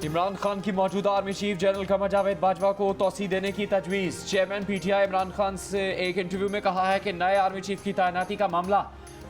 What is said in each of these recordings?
इमरान खान की मौजूदा army chief general Qamar Javed Bajwa को तौसी देने की तजवीज़। चेयरमैन पीटीआई इमरान खान से एक इंटरव्यू में कहा है कि नए आर्मी चीफ की तैनाती का मामला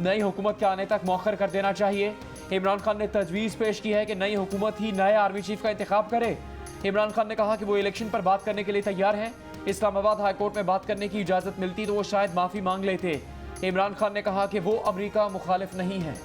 नई हुकूमत के आने तक मौखर कर देना चाहिए। इमरान खान ने तजवीज़ पेश की है कि नई हुकूमत ही नए आर्मी चीफ का इंतखाब करे। इमरान खान ने कहा कि वो इलेक्शन पर बात करने के लिए तैयार हैं। इस्लामाबाद हाईकोर्ट में बात करने की इजाज़त मिलती तो वो शायद माफ़ी मांग लेते। इमरान खान ने कहा कि वो अमरीका मुखालिफ नहीं है।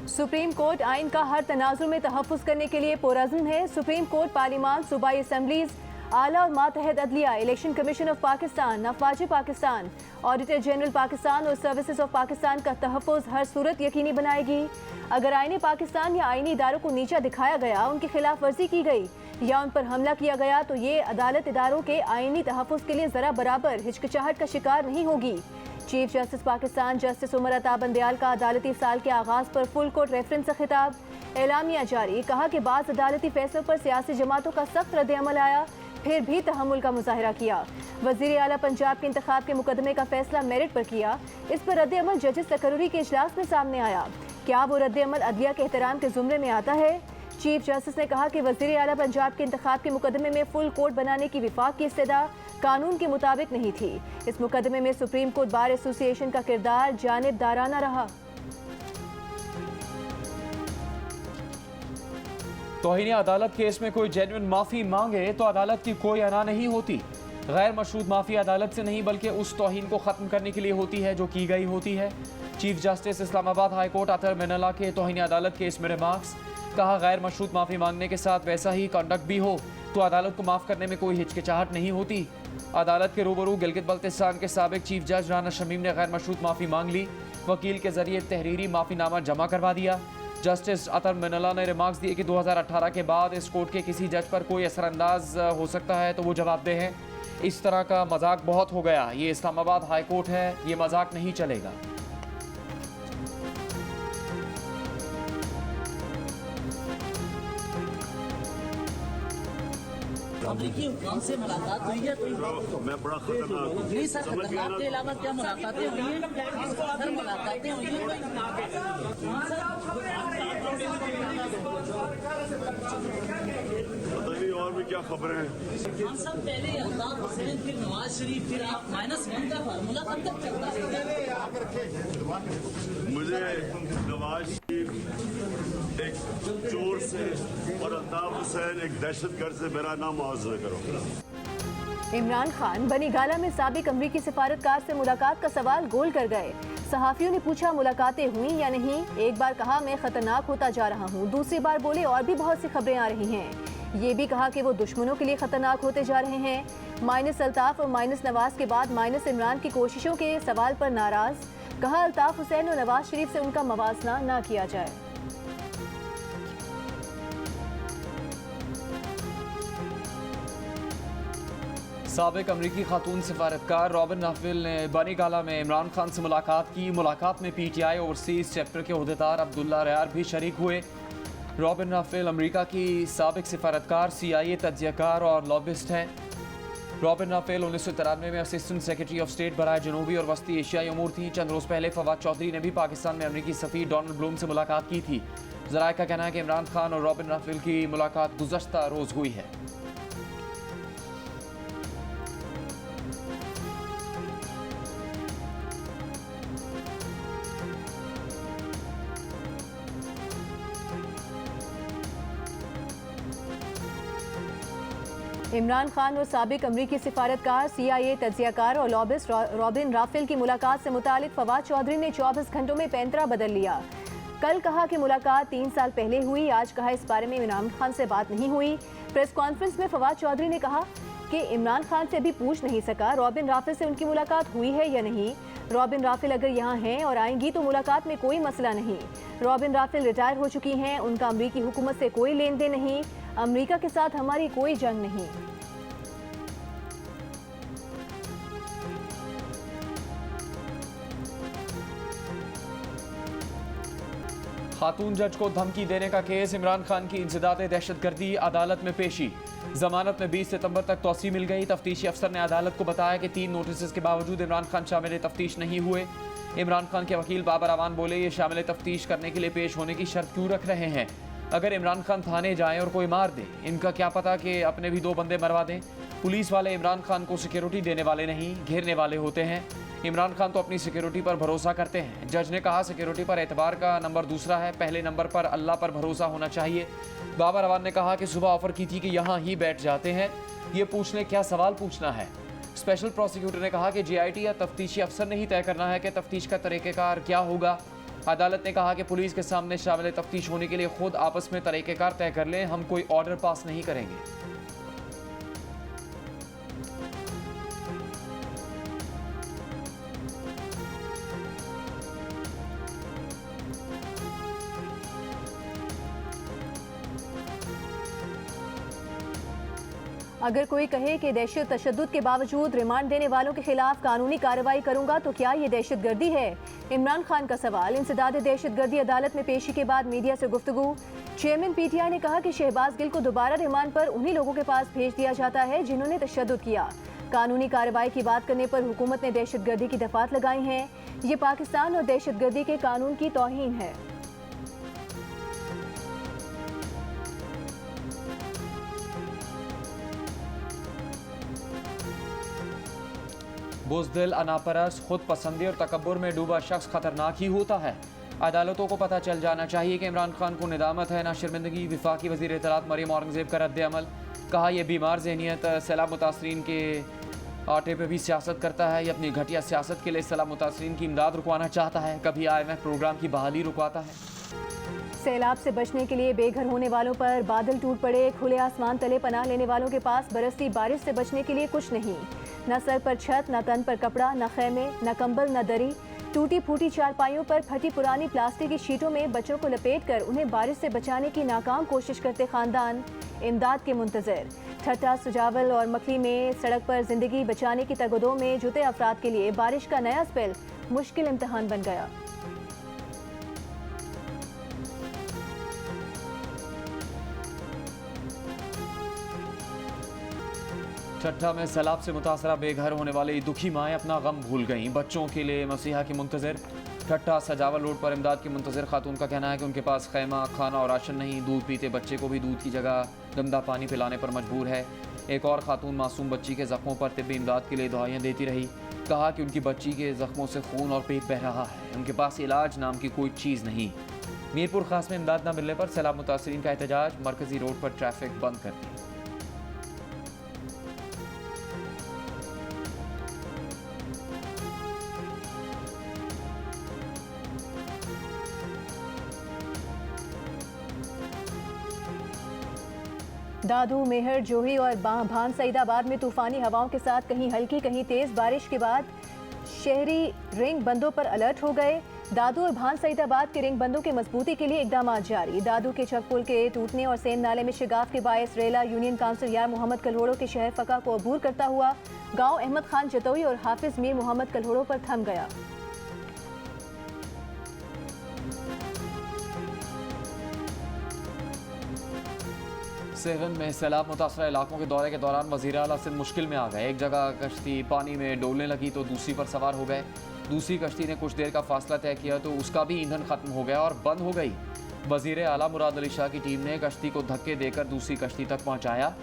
सुप्रीम कोर्ट आइन का हर तनाजुर में तहफ़्फ़ुज़ करने के लिए पुरअज़्म है। सुप्रीम कोर्ट, पार्लिमान, सूबाई असम्बलीज़, आला और मातहत अदलिया, इलेक्शन कमीशन ऑफ पाकिस्तान, अफवाज पाकिस्तान, ऑडिटर जनरल पाकिस्तान और सर्विसेज ऑफ पाकिस्तान का तहफ़्फ़ुज़ हर सूरत यकीनी बनाएगी। अगर आईन पाकिस्तान या आइनी इदारों को नीचा दिखाया गया, उनकी खिलाफ वर्जी की गई या उन पर हमला किया गया तो ये अदालत इदारों के आइनी तहफ़्फ़ुज़ के लिए ज़रा बराबर हिचकिचाहट का शिकार नहीं होगी। Chief justice Pakistan justice Umar Ata Bandial का अदालती साल के आगाज़ पर फुल कोर्ट रेफरेंस से खिताब। एलामिया जारी, कहा कि बाज़ अदालती फैसलों पर सियासी जमातों का सख्त रद्द-ए-अमल आया, फिर भी तहम्मुल का मुजाहरा किया। वज़ीर आला पंजाब के इंतखाब के मुकदमे का फैसला मेरिट पर किया। इस पर रद्द-ए-अमल जजेस तकर्रुरी के इजलास में सामने आया। क्या वो रद्द-ए-अमल अदलिया के एहतराम के ज़ुमरे में आता है? चीफ जस्टिस ने कहा कि वज़ीर आला पंजाब के इंतखाब के मुकदमे में फुल कोर्ट बनाने की विफाक की इस्तदा कानून के मुताबिक नहीं थी। इस मुकदमे में सुप्रीम कोर्ट बार एसोसिएशन का किरदार जानिबदाराना रहा। तौहीन अदालत केस में कोई जेन्युइन माफ़ी मांगे तो अदालत की कोई अना नहीं होती। गैर मशरूत माफ़ी अदालत से नहीं बल्कि उस तौहीन को ख़त्म करने के लिए होती है जो की गई होती है। Chief justice Islamabad high court Athar Minallah के तौहीन अदालत केस में रिमार्क्स। कहा, गैर मशरूत माफ़ी मांगने के साथ वैसा ही कंडक्ट भी हो तो अदालत को माफ़ करने में कोई हिचकिचाहट नहीं होती। अदालत के रूबरू गिलगित बल्तिस्तान के साबिक चीफ जज राना शमीम ने गैर मशरूत माफ़ी मांग ली। वकील के जरिए तहरीरी माफ़ीनामा जमा करवा दिया। जस्टिस अतर मिनला ने रिमार्क्स दिए कि 2018 के बाद इस कोर्ट के किसी जज पर कोई असरअंदाज हो सकता है तो वो जवाबदेह हैं। इस तरह का मजाक बहुत हो गया। ये इस्लामाबाद हाई कोर्ट है, ये मजाक नहीं चलेगा। अमरीकी हुक्म से मुलाकात हुई है तो मैं बड़ा खतरनाक हूं। नहीं सर, खतरनाक के अलावा क्या मुलाकातें हुई हैं? सर मुलाकातें हुई हैं पता नहीं और भी क्या खबरें हैं। हाँ सर, पहले अल्ताफ हुसैन फिर नवाज शरीफ फिर आप -1 का फार्मूला कब तक चलता रहेगा? मुझे नवाज शरीफ एक चोर से और अल्ताफ हुसैन एक दहशतगर्द से मेरा नाम मुआवजा करो। इमरान खान बनी गाला में साबिक अमरीकी सिफारतकार से मुलाकात का सवाल गोल कर गए। सहाफियों ने पूछा मुलाकातें हुई या नहीं। एक बार कहा मैं खतरनाक होता जा रहा हूँ, दूसरी बार बोले और भी बहुत सी खबरें आ रही हैं। ये भी कहा कि वो दुश्मनों के लिए खतरनाक होते जा रहे हैं। माइनस अल्ताफ और माइनस नवाज के बाद माइनस इमरान की कोशिशों के सवाल पर नाराज। कहा अल्ताफ हुसैन और नवाज शरीफ से उनका मवाजना ना किया जाए। साबिक अमरीकी खातून सिफारतकार रॉबिन राफेल ने बनी गाला में इमरान खान से मुलाकात की। मुलाकात में पीटीआई ओवरसीज चैप्टर के अहदेदार अब्दुल्ला रियार भी शरीक हुए। रॉबिन राफेल अमरीका की साबिक सिफारतकार, CIA तज्जियाकार और लॉबिस्ट हैं। रॉबिन राफेल 1993 में असिस्टेंट सेक्रेटरी ऑफ स्टेट बराए जनूबी और वस्ती एशियाई अमूर थी। चंद रोज़ पहले फवाद चौधरी ने भी पाकिस्तान में अमरीकी सफ़ीर डोनाल्ड ब्लूम से मुलाकात की थी। ज़राए का कहना है कि इमरान खान और रॉबिन राफेल की मुलाकात गुज़श्ता रोज़ हुई है। इमरान खान और साबिक अमरीकी सिफारतकार, CIA तज्जियाकार और लॉबिस्ट रॉबिन राफेल की मुलाकात से मुतालिक फवाद चौधरी ने 24 घंटों में पैंतरा बदल लिया। कल कहा कि मुलाकात 3 साल पहले हुई, आज कहा इस बारे में इमरान खान से बात नहीं हुई। प्रेस कॉन्फ्रेंस में फवाद चौधरी ने कहा कि इमरान खान से भी पूछ नहीं सका रॉबिन राफेल से उनकी मुलाकात हुई है या नहीं। रॉबिन राफेल अगर यहाँ हैं और आएंगी तो मुलाकात में कोई मसला नहीं। रॉबिन राफेल रिटायर हो चुकी हैं, उनका अमरीकी हुकूमत से कोई लेन देन नहीं। अमरीका के साथ हमारी कोई जंग नहीं। खातून जज को धमकी देने का केस, इमरान खान की इंसदाद दहशतगर्दी, अदालत में पेशी। जमानत में 20 सितंबर तक तौसी मिल गई। तफ्तीशी अफसर ने अदालत को बताया कि 3 नोटिस के बावजूद इमरान खान शामिल तफ्तीश नहीं हुए। इमरान खान के वकील बाबर अवान बोले, ये शामिल तफ्तीश करने के लिए पेश होने की शर्त क्यों रख रहे हैं? अगर इमरान खान थाने जाएं और कोई मार दे, इनका क्या पता कि अपने भी 2 बंदे मरवा दें। पुलिस वाले इमरान खान को सिक्योरिटी देने वाले नहीं, घेरने वाले होते हैं। इमरान खान तो अपनी सिक्योरिटी पर भरोसा करते हैं। जज ने कहा, सिक्योरिटी पर एतबार का नंबर दूसरा है, पहले नंबर पर अल्लाह पर भरोसा होना चाहिए। बाबर अवान ने कहा कि सुबह ऑफर की थी कि यहाँ ही बैठ जाते हैं, ये पूछने क्या सवाल पूछना है। स्पेशल प्रोसिक्यूटर ने कहा कि जीआईटी या तफ्तीशी अफसर ने ही तय करना है कि तफ्तीश का तरीक़ेकार क्या होगा। अदालत ने कहा कि पुलिस के सामने शामिल तफ्तीश होने के लिए खुद आपस में तरीक़ेकार तय कर लें, हम कोई ऑर्डर पास नहीं करेंगे। अगर कोई कहे कि दहशत तशद्दुद के बावजूद रिमांड देने वालों के खिलाफ कानूनी कार्रवाई करूंगा तो क्या ये दहशतगर्दी है? इमरान खान का सवाल। इंसदाद दहशतगर्दी अदालत में पेशी के बाद मीडिया से गुफ्तगू। चेयरमैन पीटीआई ने कहा कि शहबाज गिल को दोबारा रिमांड पर उन्हीं लोगों के पास भेज दिया जाता है जिन्होंने तशद्दुद किया। कानूनी कार्रवाई की बात करने पर हुकूमत ने दहशतगर्दी की दफात लगाई हैं। ये पाकिस्तान और दहशतगर्दी के कानून की तौहीन है। बुज़दिल, अनापरस, खुद पसंदी और तकब्बुर में डूबा शख्स खतरनाक ही होता है। अदालतों को पता चल जाना चाहिए कि इमरान खान को निदामत है, ना शर्मिंदगी। वफाकी वज़ीर इत्तलात मरियम औरंगज़ेब का रद्द अमल। कहा, यह बीमार ज़हनियत सैलाब मुतासरीन के आटे पे भी सियासत करता है। ये अपनी घटिया सियासत के लिए सैलाब मुतासरीन की इमदाद रुकवाना चाहता है, कभी IMF प्रोग्राम की बहाली रुकवाता है। सैलाब से बचने के लिए बेघर होने वालों पर बादल टूट पड़े। खुले आसमान तले पनाह लेने वालों के पास बरसती बारिश से बचने के लिए कुछ नहीं। न सर पर छत, न तन पर कपड़ा, न खैमे, न कंबल, न दरी। टूटी फूटी चारपाइयों पर फटी पुरानी प्लास्टिक की शीटों में बच्चों को लपेटकर उन्हें बारिश से बचाने की नाकाम कोशिश करते खानदान इमदाद के मुंतज़िर। ठट्टा, सुजावल और मखली में सड़क पर जिंदगी बचाने की तगदो में जुटे अफराद के लिए बारिश का नया स्पेल मुश्किल इम्तहान बन गया। ठट्ठा में सैलाब से मुतासरा बेघर होने वाली दुखी माएँ अपना गम भूल गईं। बच्चों के लिए मसीहा की मुंतज़िर। ठट्ठा सजावल रोड पर इमदाद की मुंतज़िर खातून का कहना है कि उनके पास खैमा, खाना और राशन नहीं। दूध पीते बच्चे को भी दूध की जगह गंदा पानी पिलाने पर मजबूर है। एक और खातून मासूम बच्ची के ज़ख्मों पर तिब्बी इमदाद के लिए दुआएं देती रही। कहा कि उनकी बच्ची के ज़ख्मों से खून और पेट बह रहा है, उनके पास इलाज नाम की कोई चीज़ नहीं। मीरपुर खास में इमदाद न मिलने पर सैलाब मुतासरीन का एहतजाज। मरकजी रोड पर ट्रैफिक बंद कर दी। दादू, मेहर, जोही और भान सईदाबाद में तूफानी हवाओं के साथ कहीं हल्की कहीं तेज बारिश के बाद शहरी रिंग बंदों पर अलर्ट हो गए। दादू और भान सईदाबाद के रिंग बंदों के मजबूती के लिए इकदाम जारी। दादू के छक पुल के टूटने और सेम नाले में शिगाफ के बायस रेला यूनियन काउंसिल यार मोहम्मद कल्होड़ो के शहर फका को अबूर करता हुआ गांव अहमद खान जतोई और हाफिज मीर मोहम्मद कल्होड़ो पर थम गया। सेवन में सैलाब मुतासरा इलाकों के दौरे के दौरान वज़ीर आला सिंध मुश्किल में आ गए। एक जगह कश्ती पानी में डोलने लगी तो दूसरी पर सवार हो गए। दूसरी कश्ती ने कुछ देर का फासला तय किया तो उसका भी ईंधन खत्म हो गया और बंद हो गई। वज़ीर आला मुराद अली शाह की टीम ने कश्ती को धक्के देकर दूसरी कश्ती तक पहुँचाया।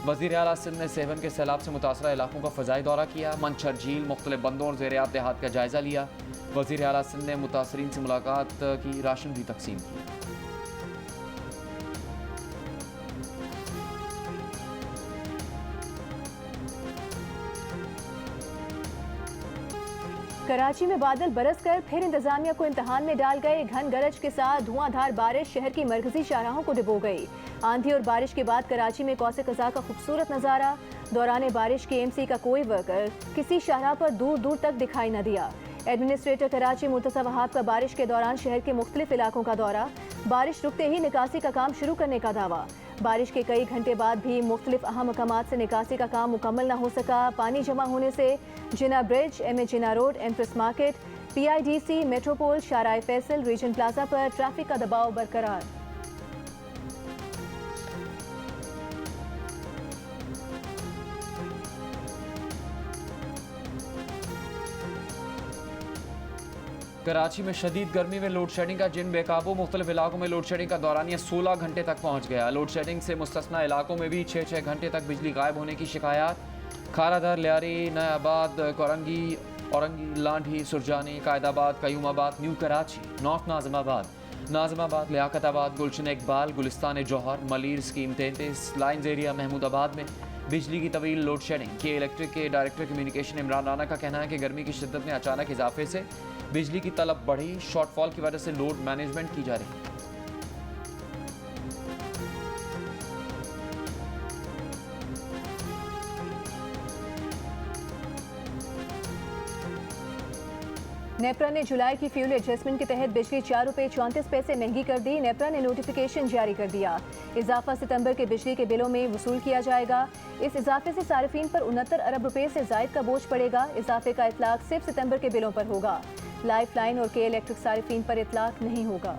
वज़ीर आला सिंध ने सेवन के सैलाब से मुतासरा इलाकों का फ़ज़ाई दौरा किया। मंछर झील, मुख्तलिफ बंदों और ज़ेर-ए-आब देहात का जायज़ा लिया। वज़ीर आला सिंध ने मुतासरीन से मुलाकात की, राशन भी तकसीम किया। कराची में बादल बरसकर फिर इंतजामिया को इम्तहान में डाल गए। घन गरज के साथ धुआंधार बारिश शहर की मरकजी शाहराहों को डुबो गई। आंधी और बारिश के बाद कराची में कौसे कज़ा का खूबसूरत नज़ारा। दौरान बारिश KMC का कोई वर्कर किसी शाहराह पर दूर दूर तक दिखाई न दिया। एडमिनिस्ट्रेटर कराची मुर्तज़ा वहाब का बारिश के दौरान शहर के मुख्तलिफ इलाकों का दौरा। बारिश रुकते ही निकासी का काम शुरू करने का दावा। बारिश के कई घंटे बाद भी मुख्तलिफ अहम मकामात से निकासी का काम मुकम्मल न हो सका। पानी जमा होने से Jinnah bridge, MA Jinnah road, Empress market, PIDC, Metropole, Shahrah Faisal, Regent plaza पर ट्रैफिक का दबाव बरकरार। कराची में शदीद गर्मी में लोड शेडिंग का जिन बेकाबू, मुख्तलिफ इलाकों में लोड शेडिंग का दौरानिया 16 घंटे तक पहुंच गया। लोड शेडिंग से मुस्तस्ना इलाकों में भी 6-6 घंटे तक बिजली गायब होने की शिकायत। Kharadar, Lyari, Nayabad, Korangi, Orangi, Landhi, Surjani, Qaidabad, Qayyumabad, new Karachi, north Nazimabad, Liaquatabad, Gulshan Iqbal, Gulistan Jauhar, Malir, scheme 33, lines area, Mahmoodabad में बिजली की तवील लोड शेडिंग। के इलेक्ट्रिक के डायरेक्टर कम्युनिकेशन इमरान राना का कहना है कि गर्मी की शिद्दत में अचानक इजाफे से बिजली की तलब बढ़ी, शॉर्टफॉल की वजह से लोड मैनेजमेंट की जा रही है। नेपरा ने जुलाई की फ्यूल एडजस्टमेंट के तहत बिजली 4 रुपये 34 पैसे महंगी कर दी। नेपरा ने नोटिफिकेशन जारी कर दिया। इजाफा सितंबर के बिजली के बिलों में वसूल किया जाएगा। इस इजाफे से सार्फिन पर 69 अरब रुपए से जायद का बोझ पड़ेगा। इजाफे का इतलाक सिर्फ सितंबर के बिलों पर होगा। लाइफ लाइन और के इलेक्ट्रिक सार्फिन पर इतलाक नहीं होगा।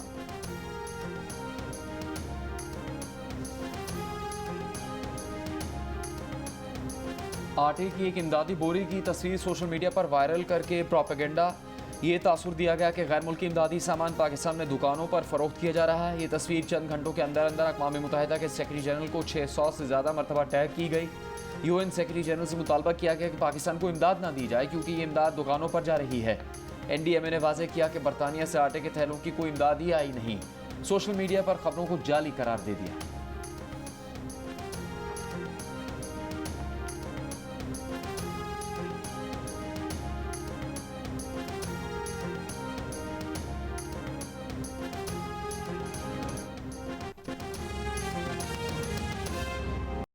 आटे की एक इमदादी बोरी की तस्वीर सोशल मीडिया पर वायरल करके प्रोपेगेंडा ये तासुर दिया गया कि गैर मुल्की इमदादी सामान पाकिस्तान में दुकानों पर फरोख्त किया जा रहा है। ये तस्वीर चंद घंटों के अंदर अंदर अक़वाम मुत्तहिदा के सेक्रेटरी जनरल को 600 से ज़्यादा मरतबा टैग की गई। UN सेक्रेटरी जनरल से मुतालबा किया गया कि पाकिस्तान को इमदाद ना दी जाए क्योंकि ये इमदाद दुकानों पर जा रही है। NDMA ने वाज़ेह किया कि बरतानिया से आटे के थैलों की कोई इमदाद ही आई नहीं। सोशल मीडिया पर खबरों को जाली करार दे दिया।